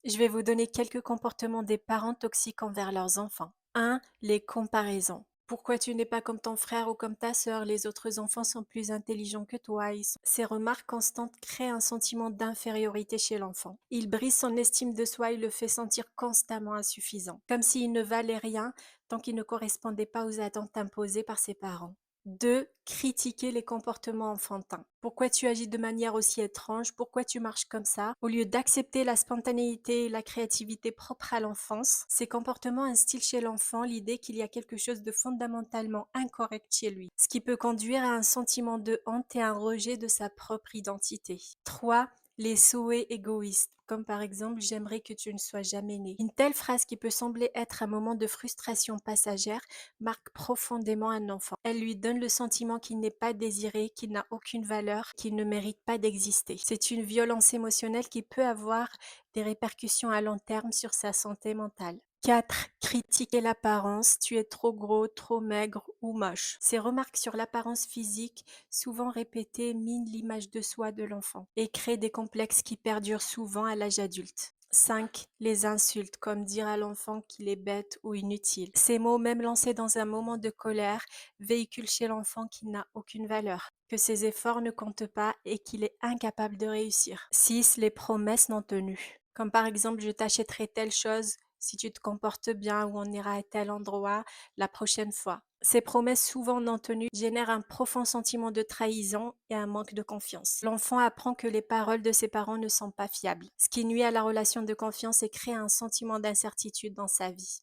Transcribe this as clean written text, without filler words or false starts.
Je vais vous donner quelques comportements des parents toxiques envers leurs enfants. 1. Les comparaisons. Pourquoi tu n'es pas comme ton frère ou comme ta sœur? Les autres enfants sont plus intelligents que toi. Ces remarques constantes créent un sentiment d'infériorité chez l'enfant. Il brise son estime de soi et le fait sentir constamment insuffisant, comme s'il ne valait rien tant qu'il ne correspondait pas aux attentes imposées par ses parents. 2. Critiquer les comportements enfantins. Pourquoi tu agis de manière aussi étrange? Pourquoi tu marches comme ça? Au lieu d'accepter la spontanéité et la créativité propre à l'enfance, ces comportements instillent chez l'enfant l'idée qu'il y a quelque chose de fondamentalement incorrect chez lui, ce qui peut conduire à un sentiment de honte et un rejet de sa propre identité. 3. Les souhaits égoïstes, comme par exemple «j'aimerais que tu ne sois jamais né». Une telle phrase qui peut sembler être un moment de frustration passagère marque profondément un enfant. Elle lui donne le sentiment qu'il n'est pas désiré, qu'il n'a aucune valeur, qu'il ne mérite pas d'exister. C'est une violence émotionnelle qui peut avoir des répercussions à long terme sur sa santé mentale. 4. Critiquer l'apparence. Tu es trop gros, trop maigre ou moche. Ces remarques sur l'apparence physique, souvent répétées, minent l'image de soi de l'enfant et créent des complexes qui perdurent souvent à l'âge adulte. 5. Les insultes, comme dire à l'enfant qu'il est bête ou inutile. Ces mots, même lancés dans un moment de colère, véhiculent chez l'enfant qu'il n'a aucune valeur, que ses efforts ne comptent pas et qu'il est incapable de réussir. 6. Les promesses non tenues, comme par exemple je t'achèterai telle chose si tu te comportes bien ou on ira à tel endroit la prochaine fois. Ces promesses souvent non tenues génèrent un profond sentiment de trahison et un manque de confiance. L'enfant apprend que les paroles de ses parents ne sont pas fiables, ce qui nuit à la relation de confiance et crée un sentiment d'incertitude dans sa vie.